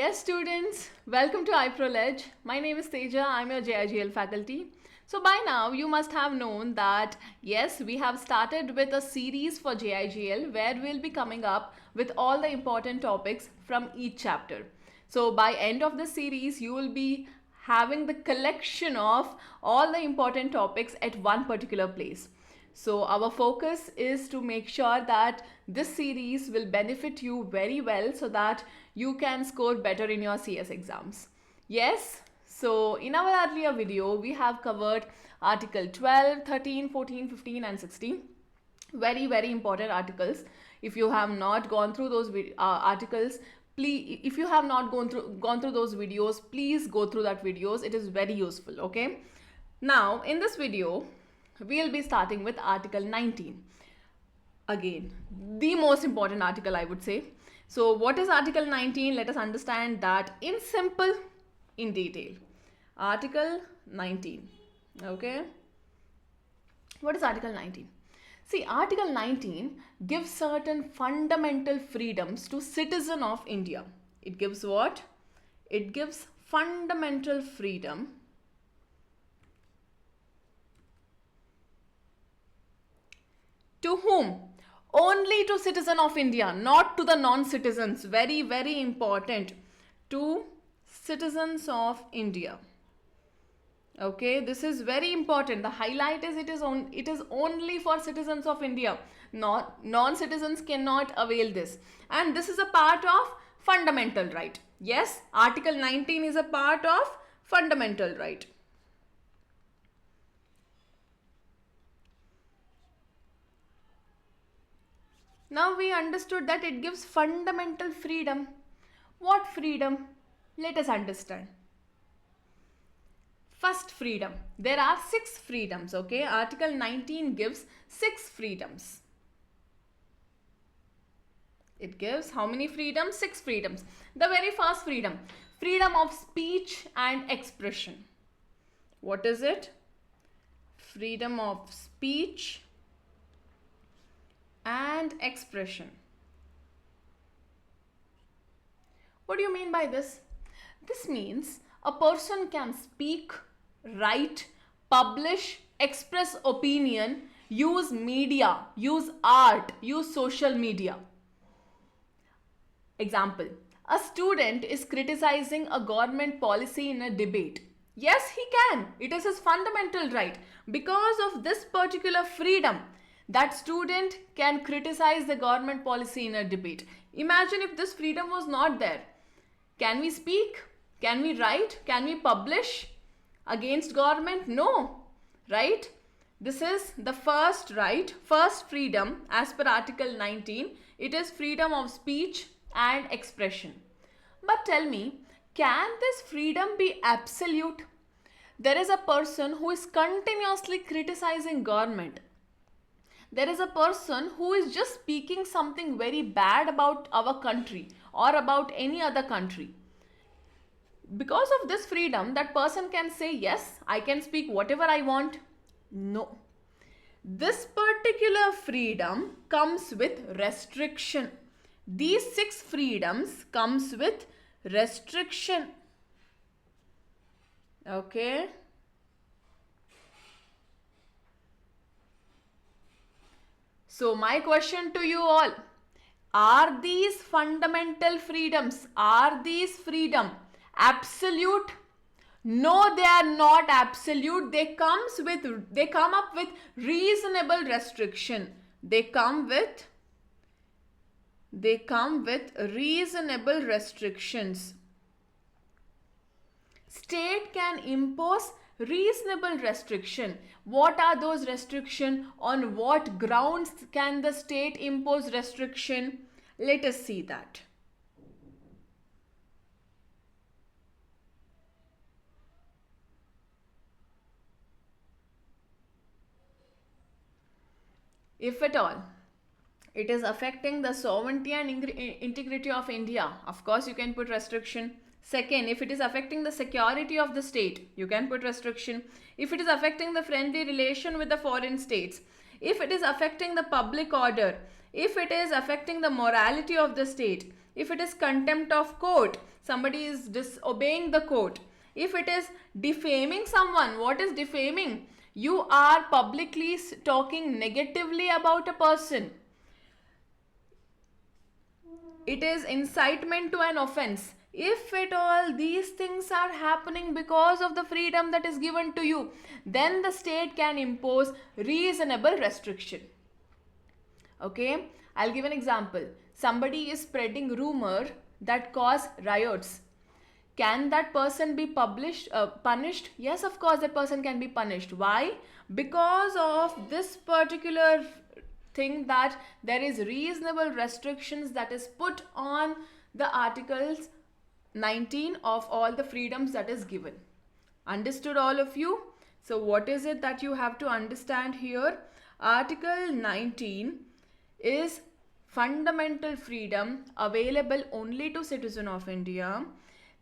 Yes, students, welcome to iProledge. My name is Theja. I'm your JIGL faculty. So by now you must have known that yes, we have started with a series for JIGL where we'll be coming up with all the important topics from each chapter. So by end of the series, you will be having the collection of all the important topics at one particular place. So our focus is to make sure that this series will benefit you very well so that you can score better in your CS exams. Yes, so in our earlier video, we have covered Article 12, 13, 14, 15 and 16. Very important articles. If you have not gone through those articles, please, if you have not gone through those videos, please go through that videos. It is very useful, okay? Now, in this video, we'll be starting with Article 19. Again, the most important article, I would say. So what is Article 19? Let us understand that in simple, in detail. Article 19. Okay. What is Article 19? See, Article 19 gives certain fundamental freedoms to citizen of India. It gives what? It gives fundamental freedom to whom? Only to citizen of India, not to the non-citizens. Very important. To citizens of India. Okay, this is very important. The highlight is it is only for citizens of India. Non-citizens cannot avail this. And this is a part of fundamental right. Yes, Article 19 is a part of fundamental right. Now we understood that it gives fundamental freedom. What freedom? Let us understand. First freedom. There are 6 freedoms, okay? Article 19 gives 6 freedoms. It gives how many freedoms? 6 freedoms. The very first freedom. Freedom of speech and expression. What is it? Freedom of speech and expression. What do you mean by this? This means a person can speak, write, publish, express opinion, use media, use art, use social media. Example, a student is criticizing a government policy in a debate. Yes, he can. It is his fundamental right. Because of this particular freedom, that student can criticize the government policy in a debate. Imagine if this freedom was not there. Can we speak? Can we write? Can we publish against government? No, right? This is the first right, first freedom as per Article 19. It is freedom of speech and expression. But tell me, can this freedom be absolute? There is a person who is continuously criticizing government. There is a person who is just speaking something very bad about our country or about any other country. Because of this freedom, that person can say, yes, I can speak whatever I want. No. This particular freedom comes with restriction. These 6 freedoms comes with restriction. Okay. So my question to you all, are these fundamental freedoms, are these freedom absolute? No, they are not absolute. They come up with reasonable restriction. They come with reasonable restrictions. State can impose reasonable restriction. What are those restrictions? On what grounds can the state impose restriction? Let us see that. If at all it is affecting the sovereignty and integrity of India, of course you can put restriction. Second, if it is affecting the security of the state, you can put restriction. If it is affecting the friendly relation with the foreign states, if it is affecting the public order, if it is affecting the morality of the state, If it is contempt of court, somebody is disobeying the court. If it is defaming someone, what is defaming? You are publicly talking negatively about a person. It is incitement to an offense. If at all these things are happening because of the freedom that is given to you, then the state can impose reasonable restriction. Okay, I'll give an example. Somebody is spreading rumor that cause riots. Can that person be punished? Yes, of course, that person can be punished. Why? Because of this particular thing, that there is reasonable restrictions that is put on the articles 19 of all the freedoms that is given. Understood, all of you? So what is it that you have to understand here? Article 19 is fundamental freedom available only to citizen of India.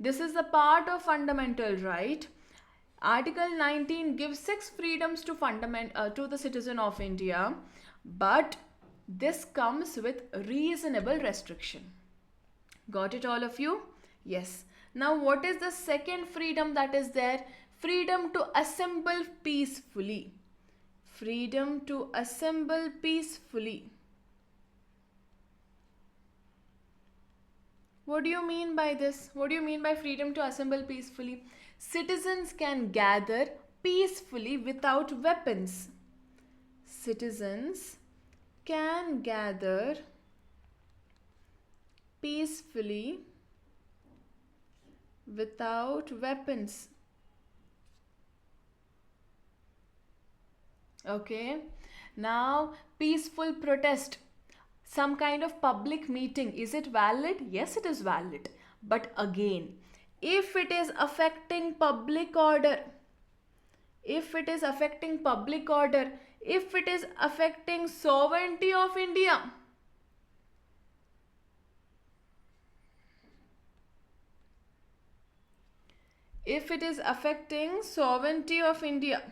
This is a part of fundamental right. Article 19 gives 6 freedoms to the citizen of India, but this comes with reasonable restriction. Got it, all of you? Yes. Now what is the second freedom that is there? Freedom to assemble peacefully. Freedom to assemble peacefully. What do you mean by this? What do you mean by freedom to assemble peacefully? Citizens can gather peacefully without weapons. Citizens can gather peacefully without weapons. Okay. Now, peaceful protest. Some kind of public meeting, is it valid? Yes, it is valid. But again, if it is affecting public order, if it is affecting public order, if it is affecting sovereignty of India, if it is affecting sovereignty of India,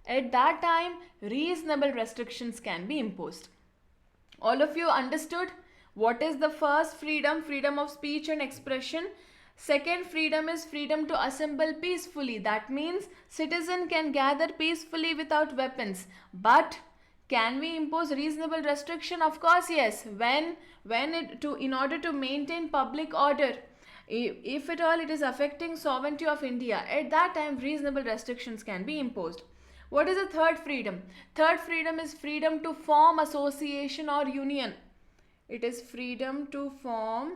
at that time, reasonable restrictions can be imposed. All of you understood what is the first freedom? Freedom of speech and expression. Second freedom is freedom to assemble peacefully. That means citizen can gather peacefully without weapons. But can we impose reasonable restriction? Of course, yes. In order to maintain public order, if at all it is affecting sovereignty of India, at that time reasonable restrictions can be imposed. What is the third freedom? Third freedom is freedom to form association or union. It is freedom to form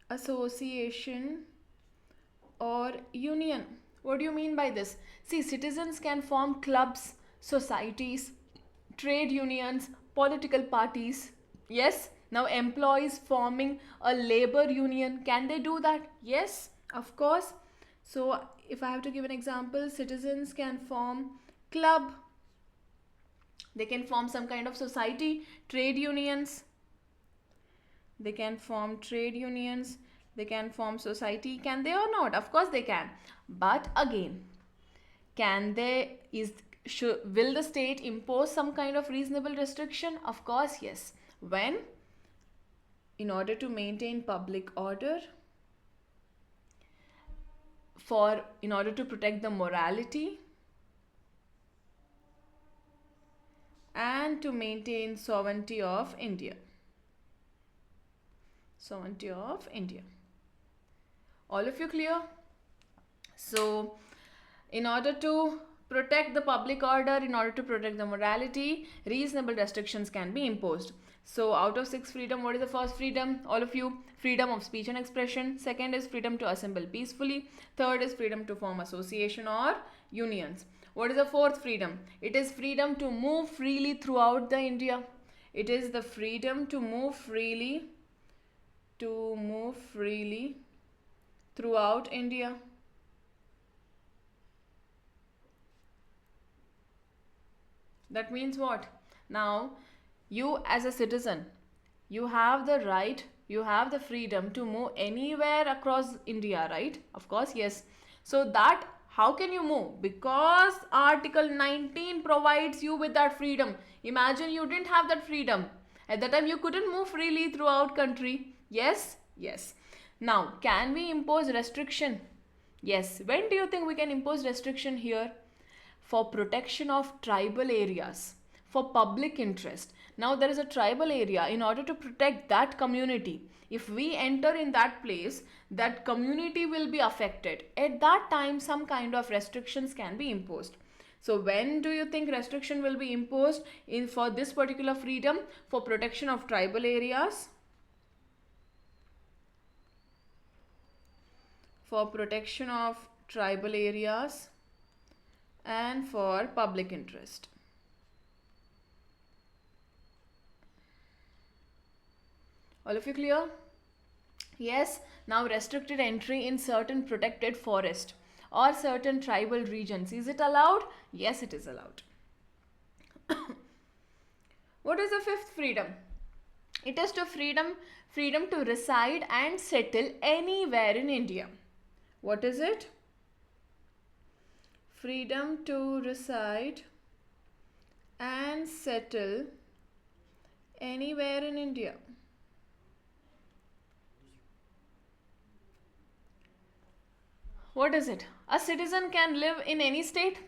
association or union. What do you mean by this? See, citizens can form clubs, societies, trade unions, political parties. Yes. Now employees forming a labor union, can they do that? Yes, of course. So if I have to give an example, citizens can form club, they can form some kind of society, trade unions, they can form trade unions, they can form society. Can they or not? Of course they can. But again, will the state impose some kind of reasonable restriction? Of course, yes. When? In order to maintain public order, in order to protect the morality, and to maintain sovereignty of India. Sovereignty of India. All of you clear? So, in order to protect the public order, in order to protect the morality, reasonable restrictions can be imposed. So out of 6 freedom, what is the first freedom? All of you, freedom of speech and expression. Second is freedom to assemble peacefully. Third is freedom to form association or unions. What is the fourth freedom? It is freedom to move freely throughout the India. It is the freedom to move freely throughout India. That means what? Now, you as a citizen, you have the right, you have the freedom to move anywhere across India, right? Of course, yes. So that How can you move? Because Article 19 provides you with that freedom. Imagine you didn't have that freedom. At that time you couldn't move freely throughout country. Yes? Yes. Now, can we impose restriction? Yes. When do you think we can impose restriction here? For protection of tribal areas, for public interest. Now there is a tribal area. In order to protect that community, if we enter in that place, that community will be affected. At that time, some kind of restrictions can be imposed. So when do you think restriction will be imposed in for this particular freedom, for protection of tribal areas? For protection of tribal areas and for public interest. All of you clear? Yes. Now restricted entry in certain protected forest or certain tribal regions. Is it allowed? Yes, it is allowed. What is the fifth freedom? It is to freedom to reside and settle anywhere in India. What is it? Freedom to reside and settle anywhere in India. What is it? A citizen can live in any state?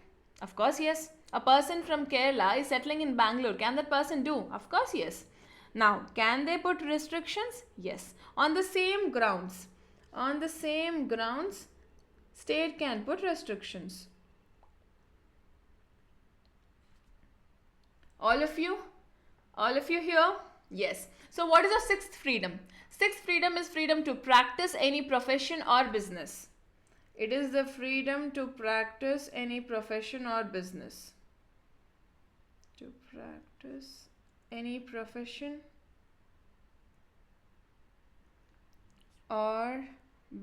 Of course, yes. A person from Kerala is settling in Bangalore. Can that person do? Of course, yes. Now, can they put restrictions? Yes. On the same grounds. On the same grounds, state can put restrictions. All of you here? Yes. So what is the sixth freedom? Sixth freedom is freedom to practice any profession or business. It is the freedom to practice any profession or business. To practice any profession or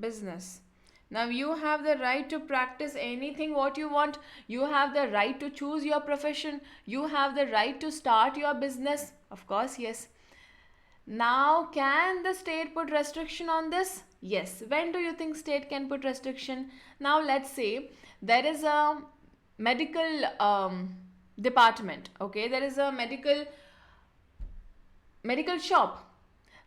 business. Now you have the right to practice anything what you want. You have the right to choose your profession. You have the right to start your business. Of course, yes. Now, can the state put restriction on this? Yes. When do you think state can put restriction? Now, let's say there is a medical department. Okay, there is a medical shop.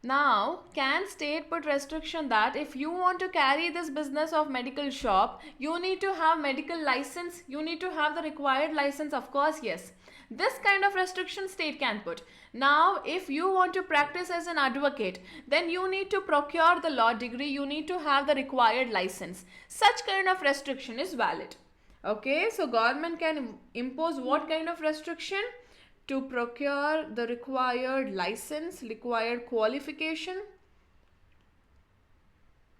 Now, can state put restriction that if you want to carry this business of medical shop, you need to have medical license, you need to have the required license? Of course, yes. This kind of restriction state can put. Now, if you want to practice as an advocate, then you need to procure the law degree, you need to have the required license. Such kind of restriction is valid. Okay, so government can impose what kind of restriction? To procure the required license, required qualification,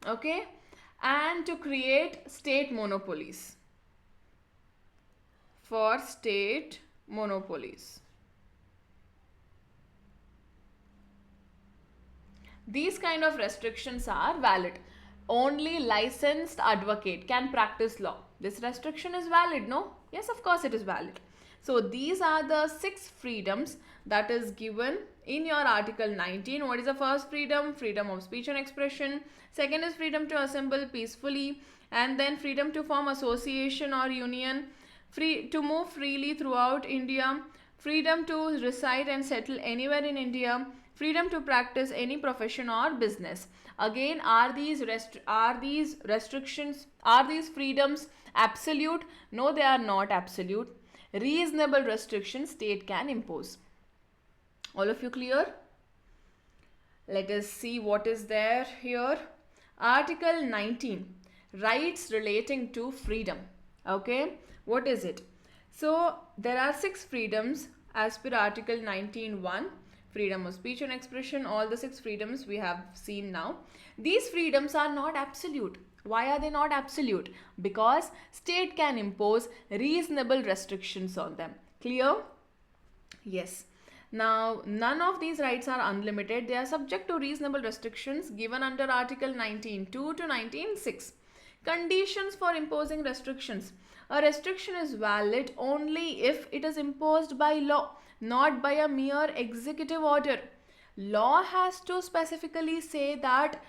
okay, and to create state monopolies. For state monopolies. These kind of restrictions are valid. Only licensed advocate can practice law. This restriction is valid, no? Yes, of course it is valid. So these are the 6 freedoms that is given in your Article 19. What is the first freedom? Freedom of speech and expression. Second is freedom to assemble peacefully. And then freedom to form association or union. Free to move freely throughout India. Freedom to reside and settle anywhere in India. Freedom to practice any profession or business. Again, are these restrictions, are these freedoms absolute? No, they are not absolute. Reasonable restrictions state can impose. All of you clear? Let us see what is there here. Article 19, rights relating to freedom. Okay, what is it? So there are 6 freedoms as per Article 19(1). Freedom of speech and expression, all the 6 freedoms we have seen now. These freedoms are not absolute. Why are they not absolute? Because state can impose reasonable restrictions on them. Clear? Yes. Now, none of these rights are unlimited. They are subject to reasonable restrictions given under Article 19(2) to 19(6). Conditions for imposing restrictions. A restriction is valid only if it is imposed by law, not by a mere executive order. Law has to specifically say that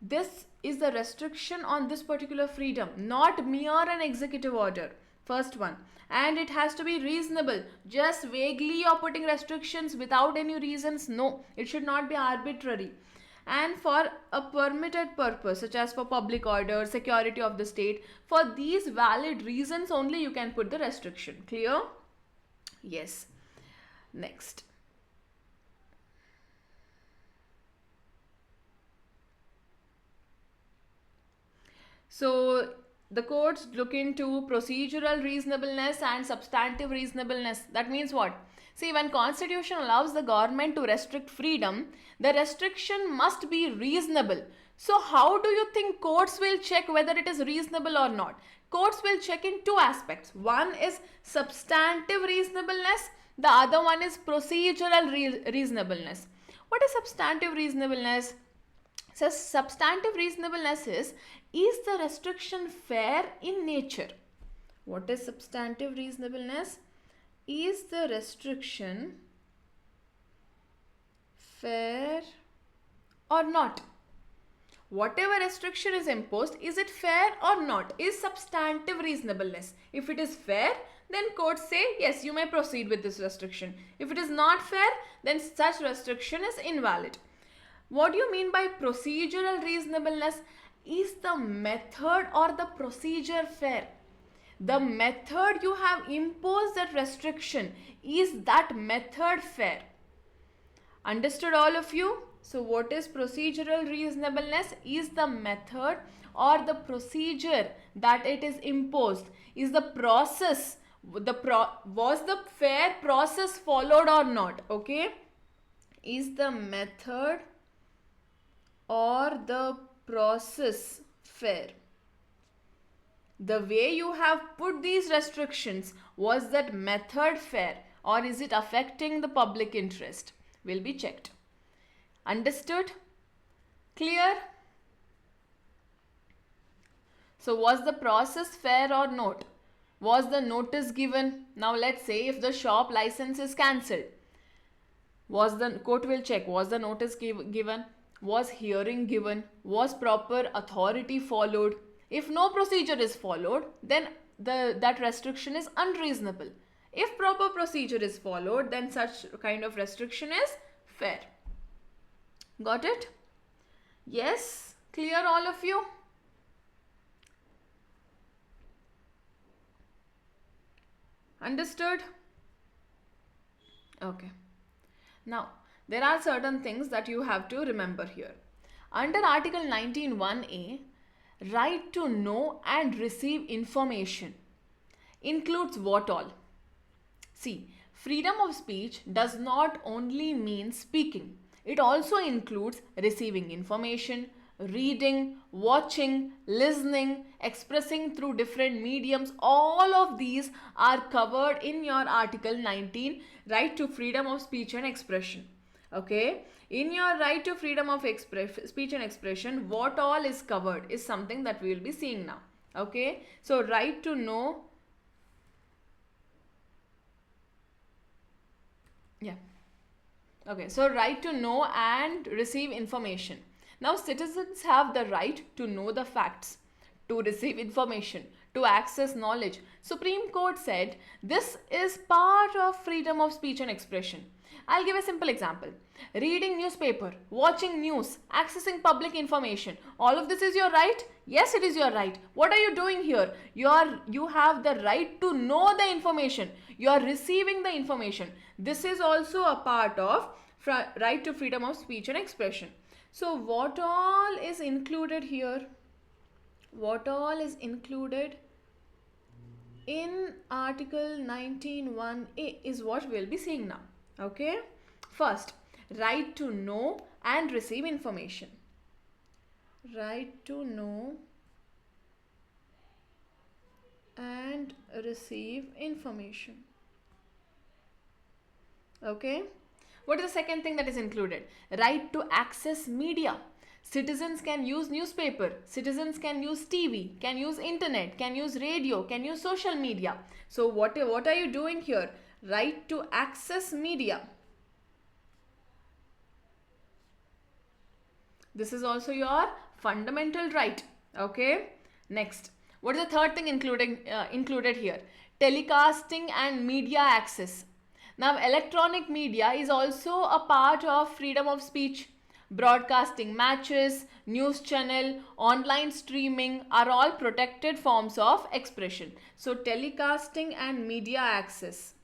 this is the restriction on this particular freedom, not mere an executive order. First one. And it has to be reasonable. Just vaguely you're putting restrictions without any reasons. No, it should not be arbitrary. And for a permitted purpose, such as for public order, security of the state, for these valid reasons only you can put the restriction. Clear? Yes. Next. So the courts look into procedural reasonableness and substantive reasonableness. That means what? See, when constitution allows the government to restrict freedom, the restriction must be reasonable. So how do you think courts will check whether it is reasonable or not? Courts will check in two aspects. One is substantive reasonableness. The other one is procedural reasonableness. What is substantive reasonableness? So substantive reasonableness is the restriction fair in nature? What is substantive reasonableness? Is the restriction fair or not? Whatever restriction is imposed, is it fair or not? Is substantive reasonableness. If it is fair, then courts say, yes, you may proceed with this restriction. If it is not fair, then such restriction is invalid. What do you mean by procedural reasonableness? Is the method or the procedure fair? The method you have imposed that restriction, is that method fair? Understood all of you? So what is procedural reasonableness? Is the method or the procedure that it is imposed, is the process, was the fair process followed or not? Okay? Is the method or the process fair? The way you have put these restrictions, was that method fair or is it affecting the public interest? Will be checked. Understood? Clear? So was the process fair or not? Was the notice given? Now let's say if the shop license is cancelled, was the court will check, was the notice given? Was hearing given? Was proper authority followed? If no procedure is followed, then that restriction is unreasonable. If proper procedure is followed, then such kind of restriction is fair. Got it? Yes? Clear all of you? Understood? Okay. Now, there are certain things that you have to remember here. Under Article 19(1)(a), right to know and receive information includes what all? See, freedom of speech does not only mean speaking. It also includes receiving information, reading, watching, listening, expressing through different mediums. All of these are covered in your Article 19, right to freedom of speech and expression. Okay, in your right to freedom of speech and expression, what all is covered is something that we will be seeing now. Okay, so right to know, okay, so right to know and receive information. Now citizens have the right to know the facts, to receive information, to access knowledge. Supreme Court said this is part of freedom of speech and expression. I'll give a simple example. Reading newspaper, watching news, accessing public information. All of this is your right? Yes, it is your right. What are you doing here? You have the right to know the information. You are receiving the information. This is also a part of right to freedom of speech and expression. So what all is included here? What all is included in Article 19(1)(a) is what we'll be seeing now. Okay, first, right to know and receive information. Right to know and receive information. Okay, what is the second thing that is included? Right to access media. Citizens can use newspaper, citizens can use TV, can use internet, can use radio, can use social media. So what are you doing here? Right to access media. This is also your fundamental right. Okay. Next, what is the third thing included here? Telecasting and media access. Now, electronic media is also a part of freedom of speech. Broadcasting matches, news channel, online streaming are all protected forms of expression. So, telecasting and media access,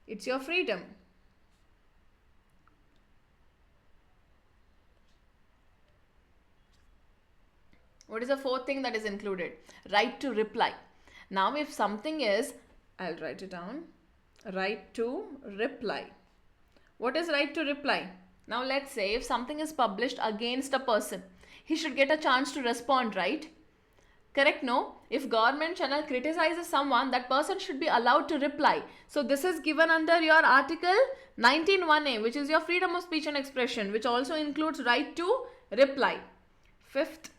it's your freedom. What is the fourth thing that is included? Right to reply. Now, if something is, I'll write it down. Right to reply. What is right to reply? Now, let's say if something is published against a person, he should get a chance to respond, right? Correct, no? If government channel criticizes someone, that person should be allowed to reply. So, this is given under your article 19(1)(a), which is your freedom of speech and expression, which also includes right to reply. Fifth,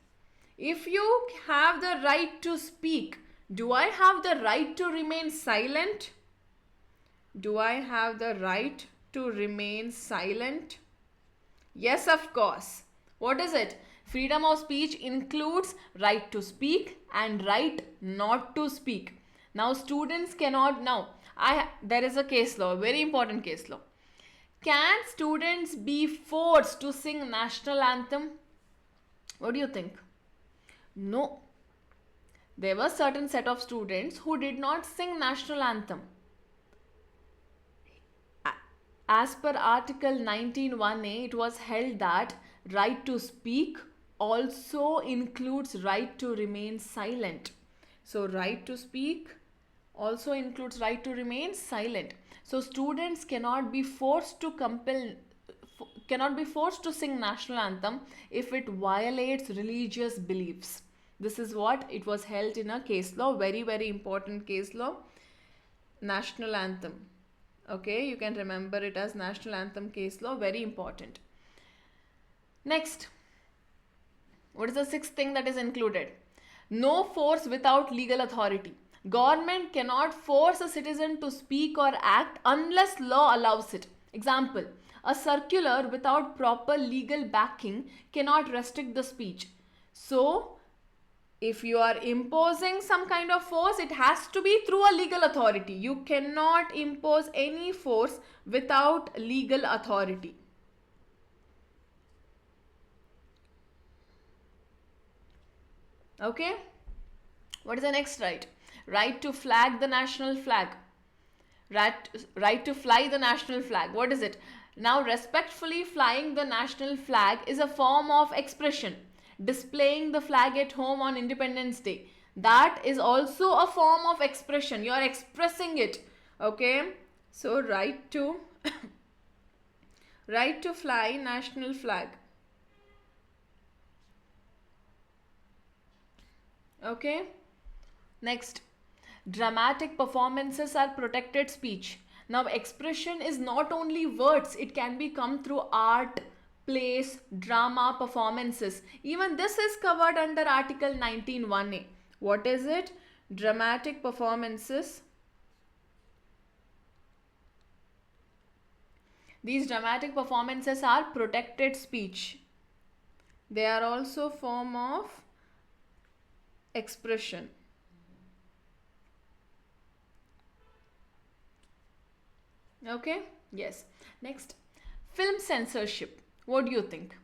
if you have the right to speak, do I have the right to remain silent? Do I have the right to remain silent? Yes, of course. What is it? Freedom of speech includes right to speak and right not to speak. Now, students cannot, there is a case law, very important case law. Can students be forced to sing national anthem? What do you think? No. There were certain set of students who did not sing national anthem. As per article 19(1)(a), it was held that right to speak also includes right to remain silent. So, right to speak also includes right to remain silent. So, students cannot be forced to sing national anthem if it violates religious beliefs. This is what it was held in a case law, very, very important case law, national anthem. Okay, you can remember it as national anthem case law, very important. Next, what is the sixth thing that is included? No force without legal authority. Government cannot force a citizen to speak or act unless law allows it. Example, a circular without proper legal backing cannot restrict the speech. So, if you are imposing some kind of force, it has to be through a legal authority. You cannot impose any force without legal authority. Okay? What is the next right? Right to flag the national flag. Right to fly the national flag. What is it? Now, respectfully flying the national flag is a form of expression. Displaying the flag at home on Independence Day, that is also a form of expression. You are expressing it. Okay, so right to right to fly national flag. Okay, next, dramatic performances are protected speech. Now, expression is not only words, it can be come through art, plays, drama, performances. Even this is covered under article 19(1)(a). What is it? Dramatic performances. These dramatic performances are protected speech. They are also form of expression. Okay? Yes. Next, film censorship. What do you think?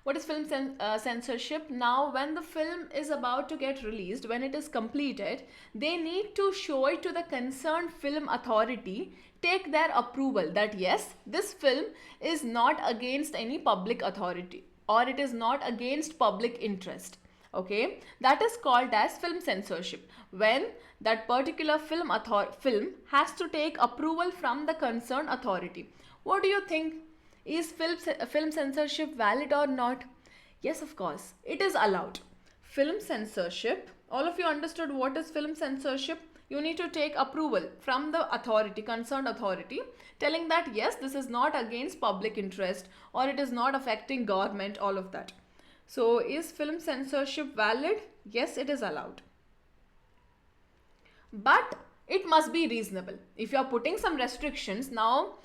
What is film censorship? Now, when the film is about to get released, when it is completed, they need to show it to the concerned film authority, take their approval that yes, this film is not against any public authority or it is not against public interest. Okay, that is called as film censorship. When that particular film has to take approval from the concerned authority. What do you think? Is film censorship valid or not? Yes, of course, it is allowed. Film censorship, all of you understood what is film censorship? You need to take approval from the authority, concerned authority, telling that yes, this is not against public interest or it is not affecting government, all of that. So, is film censorship valid? Yes, it is allowed. But it must be reasonable. If you are putting some restrictions, now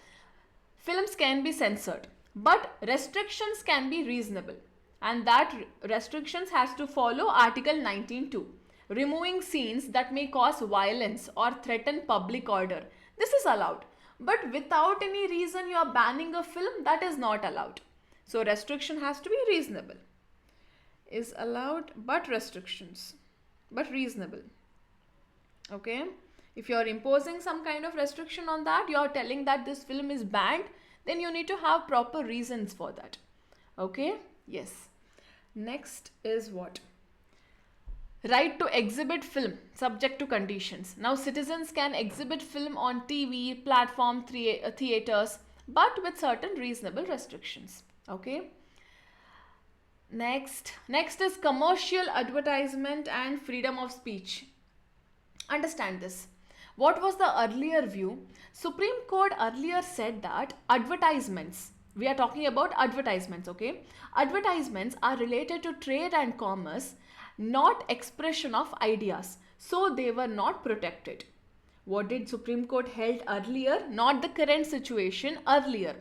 films can be censored, but restrictions can be reasonable. and that restrictions has to follow Article 19(2). Removing scenes that may cause violence or threaten public order. This is allowed. But without any reason you are banning a film, that is not allowed. So restriction has to be reasonable. Is allowed but restrictions. But reasonable. Okay. If you are imposing some kind of restriction on that, you are telling that this film is banned, then you need to have proper reasons for that. Okay. Yes. Next is what? Right to exhibit film subject to conditions. Now citizens can exhibit film on TV, platform, theaters, but with certain reasonable restrictions. Okay. Next is commercial advertisement and freedom of speech. Understand this. What was the earlier view? Supreme Court earlier said that advertisements, we are talking about advertisements, okay? Advertisements are related to trade and commerce, not expression of ideas. So they were not protected. What did Supreme Court held earlier? Not the current situation, earlier.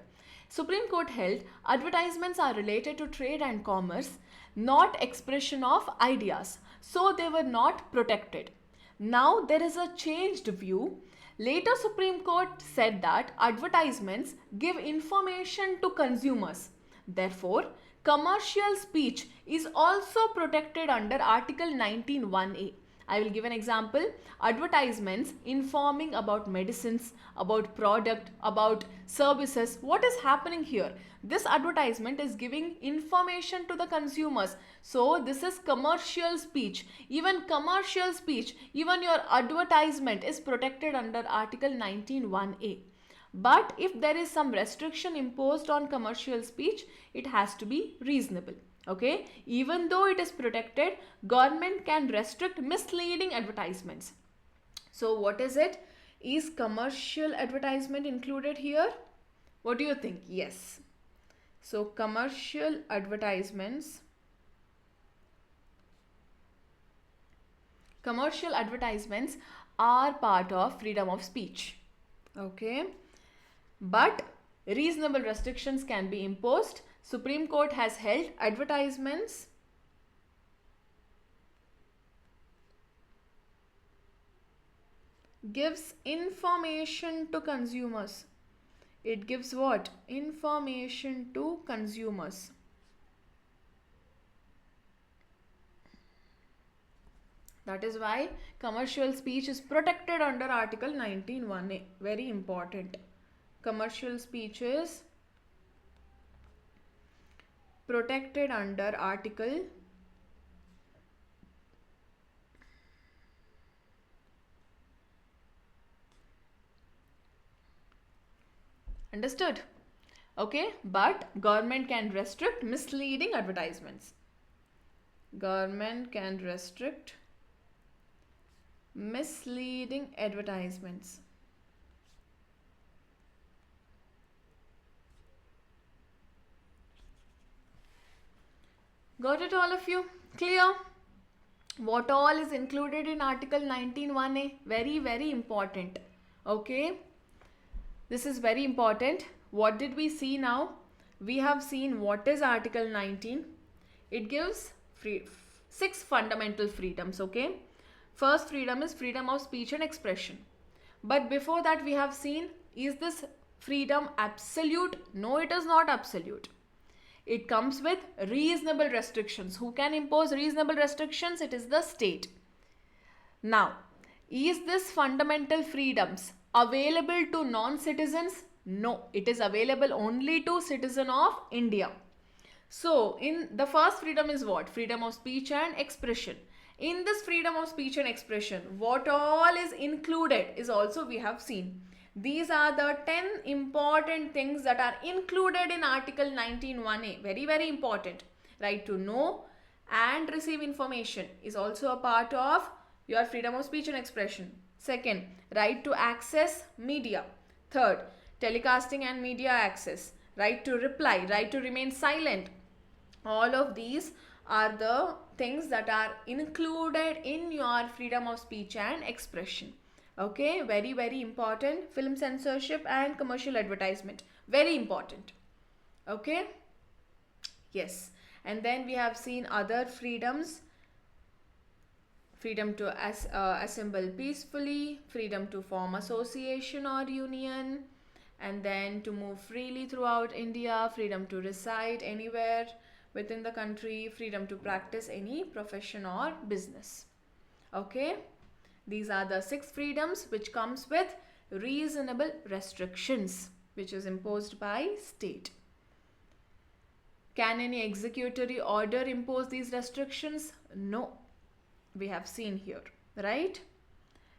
Supreme Court held advertisements are related to trade and commerce, not expression of ideas. So they were not protected. Now there is a changed view. Later Supreme Court said that advertisements give information to consumers. Therefore, commercial speech is also protected under Article 19(1)(a). I will give an example. Advertisements informing about medicines, about product, about services. What is happening here? This advertisement is giving information to the consumers. So this is commercial speech. Even commercial speech, even your advertisement is protected under Article 19(1)(a). But if there is some restriction imposed on commercial speech, it has to be reasonable. Okay, even though it is protected, government can restrict misleading advertisements. So what is it? Is commercial advertisement included here? What do you think? Yes. So commercial advertisements are part of freedom of speech. Okay, but reasonable restrictions can be imposed. Supreme Court has held advertisements gives information to consumers. It gives what? Information to consumers. That is why commercial speech is protected under Article 19(1)(a). Very important. Commercial speech is protected under Article understood? Okay, but government can restrict misleading advertisements. Government can restrict misleading advertisements. Got it, all of you? Clear? What all is included in Article 19(1)(a)? Very, very important. Okay. This is very important. What did we see now? We have seen what is Article 19. It gives 6 fundamental freedoms. Okay. First freedom is freedom of speech and expression. But before that we have seen, is this freedom absolute? No, it is not absolute. It comes with reasonable restrictions. Who can impose reasonable restrictions? It is the state. Now, is this fundamental freedoms available to non-citizens? No, it is available only to citizen of India. So, in the first freedom is what? Freedom of speech and expression. In this freedom of speech and expression, what all is included is also we have seen. These are the 10 important things that are included in Article 19(1)(a). Very, very important. Right to know and receive information is also a part of your freedom of speech and expression. Second, right to access media. Third, telecasting and media access. Right to reply, right to remain silent. All of these are the things that are included in your freedom of speech and expression. Okay, very, very important. Film censorship and commercial advertisement. Very important. Okay. Yes. And then we have seen other freedoms: freedom to assemble peacefully, freedom to form association or union, and then to move freely throughout India, freedom to reside anywhere within the country, freedom to practice any profession or business. Okay, these are the 6 freedoms which comes with reasonable restrictions which is imposed by state. Can any executory order impose these restrictions? No. We have seen here, right?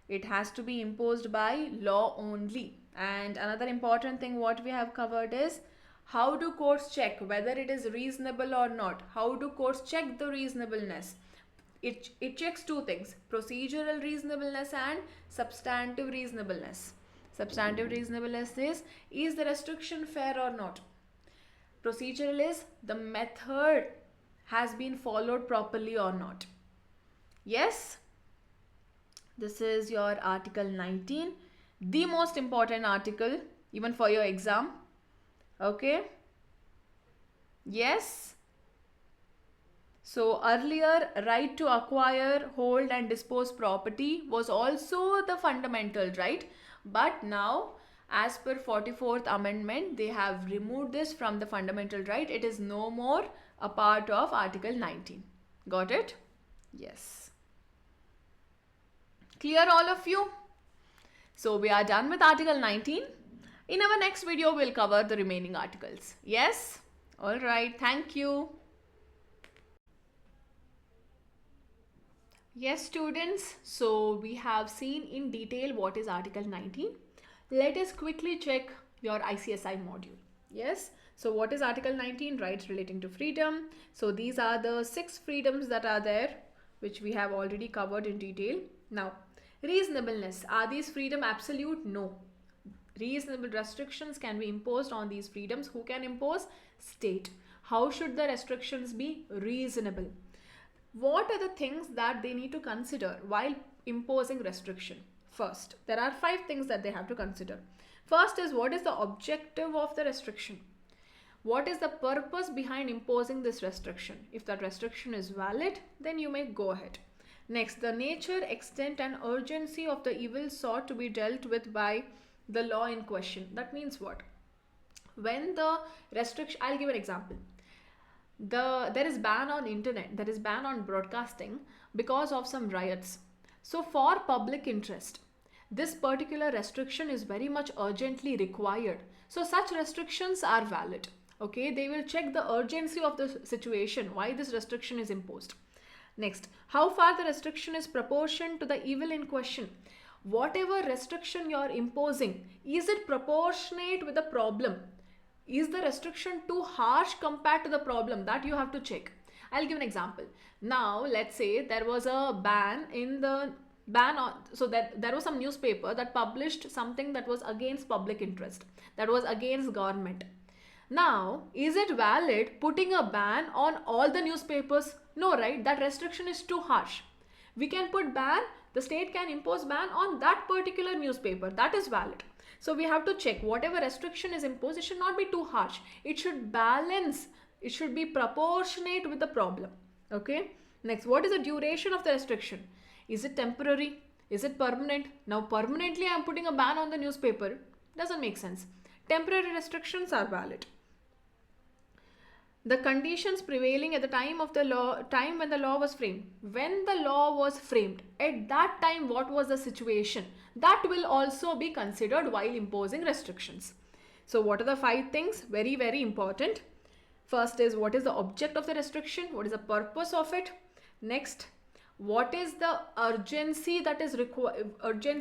It has to be imposed by law only. And another important thing what we have covered is, how do courts check whether it is reasonable or not? How do courts check the reasonableness? It checks 2 things: procedural reasonableness and substantive reasonableness. Substantive reasonableness is the restriction fair or not? Procedural is the method has been followed properly or not. Yes, this is your Article 19, the most important article even for your exam. Okay. Yes. So earlier, right to acquire, hold and dispose property was also the fundamental right. But now, as per 44th Amendment, they have removed this from the fundamental right. It is no more a part of Article 19. Got it? Yes. Clear all of you? So we are done with Article 19. In our next video, we'll cover the remaining articles. Yes? Alright, thank you. Yes, students. So we have seen in detail what is Article 19. Let us quickly check your ICSI module. Yes. So what is Article 19? Rights relating to freedom. So these are the 6 freedoms that are there, which we have already covered in detail. Now, reasonableness. Are these freedom absolute? No. Reasonable restrictions can be imposed on these freedoms. Who can impose? State. How should the restrictions be? Reasonable. What are the things that they need to consider while imposing restriction? First, there are 5 things that they have to consider. First is, what is the objective of the restriction? What is the purpose behind imposing this restriction? If that restriction is valid, then you may go ahead. Next, the nature, extent and urgency of the evil sought to be dealt with by the law in question. That means what? When the restriction, I'll give an example. There is ban on internet, there is ban on broadcasting because of some riots. So for public interest, this particular restriction is very much urgently required. So such restrictions are valid. Okay, they will check the urgency of the situation, why this restriction is imposed. Next, how far the restriction is proportioned to the evil in question. Whatever restriction you are imposing, is it proportionate with the problem? Is the restriction too harsh compared to the problem? That you have to check. I'll give an example. Now, let's say there was a ban on, so that there was some newspaper that published something that was against public interest, that was against government. Now, is it valid putting a ban on all the newspapers? No, right? That restriction is too harsh. We can put ban, the state can impose ban on that particular newspaper. That is valid. So we have to check whatever restriction is imposed, it should not be too harsh. It should balance, it should be proportionate with the problem. Okay. Next, what is the duration of the restriction? Is it temporary? Is it permanent? Now permanently I am putting a ban on the newspaper. Doesn't make sense. Temporary restrictions are valid. The conditions prevailing at the time of the law, time when the law was framed. When the law was framed, at that time what was the situation? That will also be considered while imposing restrictions. So what are the 5 things? Very, very important. First is, what is the object of the restriction? What is the purpose of it? Next, what is the urgency that is required?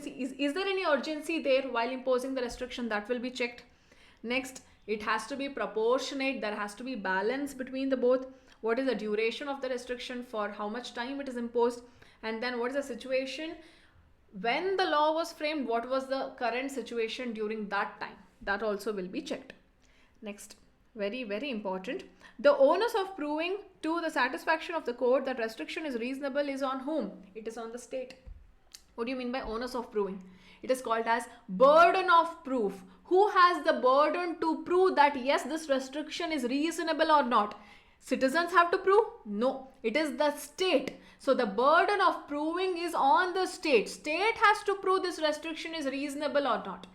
Is there any urgency there while imposing the restriction? That will be checked. Next, it has to be proportionate. There has to be balance between the both. What is the duration of the restriction? For how much time it is imposed? And then what is the situation? When the law was framed, what was the current situation during that time? That also will be checked. Next, very, very important. The onus of proving to the satisfaction of the court that restriction is reasonable is on whom? It is on the state. What do you mean by onus of proving? It is called as burden of proof. Who has the burden to prove that yes, this restriction is reasonable or not? Citizens have to prove? No, it is the state. So the burden of proving is on the state. State has to prove this restriction is reasonable or not.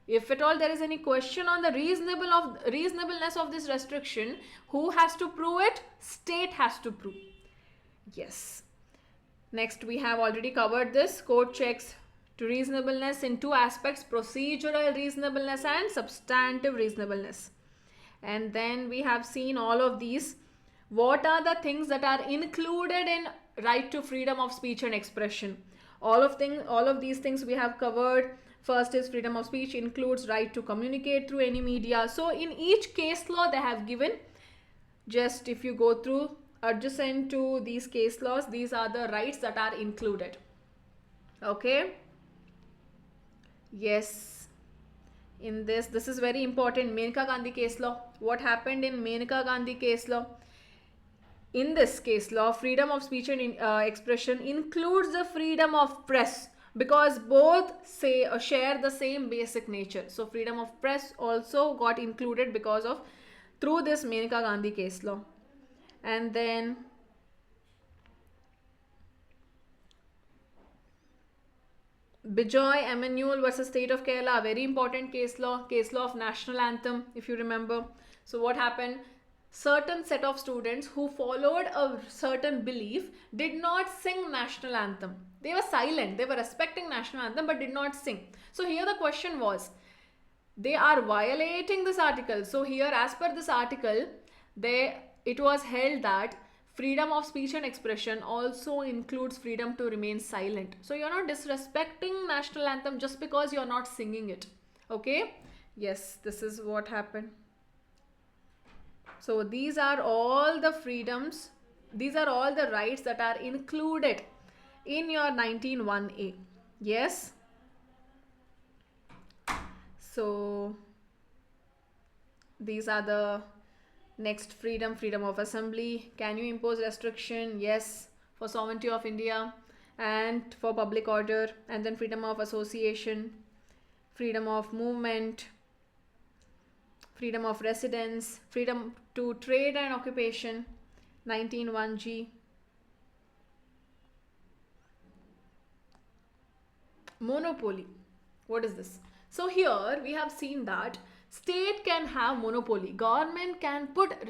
If at all there is any question on the reasonableness of this restriction, who has to prove it? State has to prove. Yes. Next, we have already covered this. Court checks to reasonableness in two aspects: procedural reasonableness and substantive reasonableness. And then we have seen all of these. What are the things that are included in right to freedom of speech and expression? All of these things we have covered. First is freedom of speech includes right to communicate through any media. So in each case law they have given, just if you go through adjacent to these case laws, these are the rights that are included. Okay. Yes. In this is very important. Menaka Gandhi case law. What happened in Menaka Gandhi case law? In this case law, freedom of speech and expression includes the freedom of press, because both share the same basic nature. So freedom of press also got included because of through this Menaka Gandhi case law. And then Bijoy Emanuel versus State of Kerala, very important case law of national anthem, if you remember. So what happened? Certain set of students who followed a certain belief did not sing national anthem. They were silent. They were respecting national anthem but did not sing. So here the question was, they are violating this article. So here, as per this article, it was held that freedom of speech and expression also includes freedom to remain silent. So you're not disrespecting national anthem just because you're not singing it. Okay? Yes, this is what happened. So these are all the freedoms, these are all the rights that are included in your 19(1)(a). Yes. So these are the next freedom of assembly. Can you impose restriction? Yes, for sovereignty of India and for public order. And then freedom of association, freedom of movement, freedom of residence, freedom to trade and occupation, 19(1)(g). Monopoly. What is this? So here we have seen that state can have monopoly.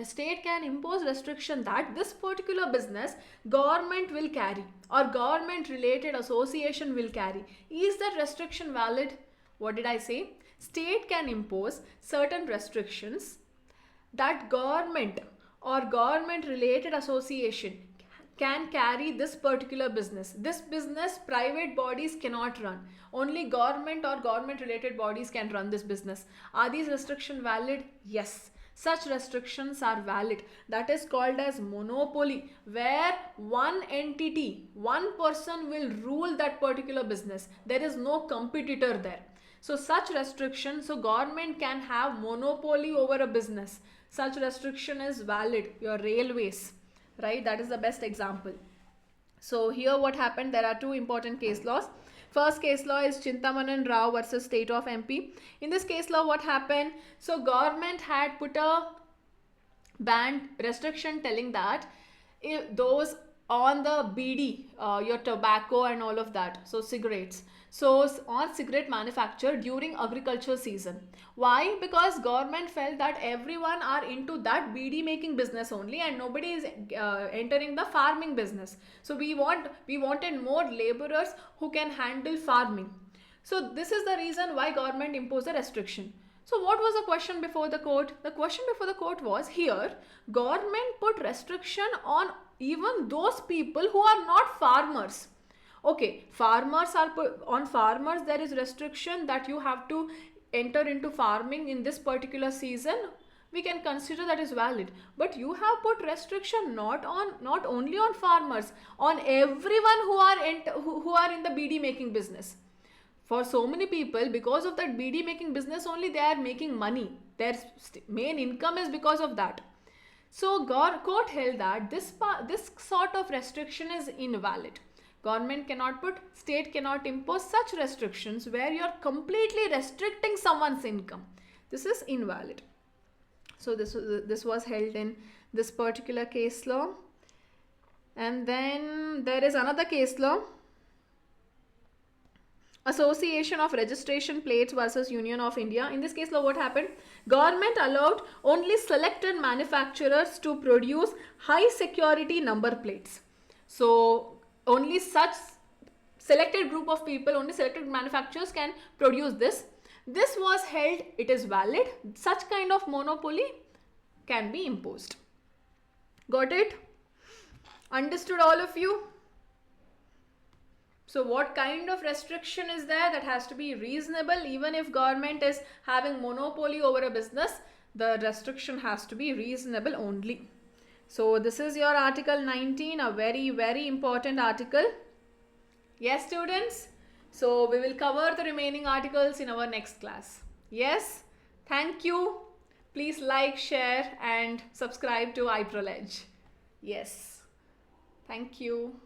State can impose restriction that this particular business government will carry or government related association will carry. Is that restriction valid? What did I say? State can impose certain restrictions that government or government related association can carry this particular business. This business private bodies cannot run. Only government or government related bodies can run this business. Are these restrictions valid? Yes. Such restrictions are valid. That is called as monopoly, where one entity, one person will rule that particular business. There is no competitor there. So such restriction, so government can have monopoly over a business. Such restriction is valid. Your railways, right? That is the best example. So here what happened? There are two important case laws. First case law is Chintamanan Rao versus State of MP. In this case law, what happened? So government had put a ban restriction telling that if those on the BD, your tobacco and all of that, so cigarettes, so on cigarette manufacture during agriculture season. Why? Because government felt that everyone are into that BD making business only and nobody is entering the farming business. So we wanted more laborers who can handle farming. So this is the reason why government imposed a restriction. So what was the question before the court? The question before the court was, here government put restriction on even those people who are not farmers. Okay, farmers are on farmers there is restriction that you have to enter into farming in this particular season. We can consider that is valid. But you have put restriction not only on farmers, on everyone who are in the BD making business. For so many people, because of that BD making business only, they are making money. Their main income is because of that. So court held that this sort of restriction is invalid. Government cannot put, state cannot impose such restrictions where you are completely restricting someone's income. This is invalid. So this was held in this particular case law. And then there is another case law, Association of Registration Plates versus Union of India. In this case law, what happened? Government allowed only selected manufacturers to produce high security number plates. So only such selected group of people, only selected manufacturers can produce this. This was held, it is valid. Such kind of monopoly can be imposed. Got it? Understood all of you? So what kind of restriction is there? That has to be reasonable. Even if government is having monopoly over a business, the restriction has to be reasonable only. So this is your article 19, a very, very important article. Yes, students? So we will cover the remaining articles in our next class. Yes? Thank you. Please like, share and subscribe to iProledge. Yes. Thank you.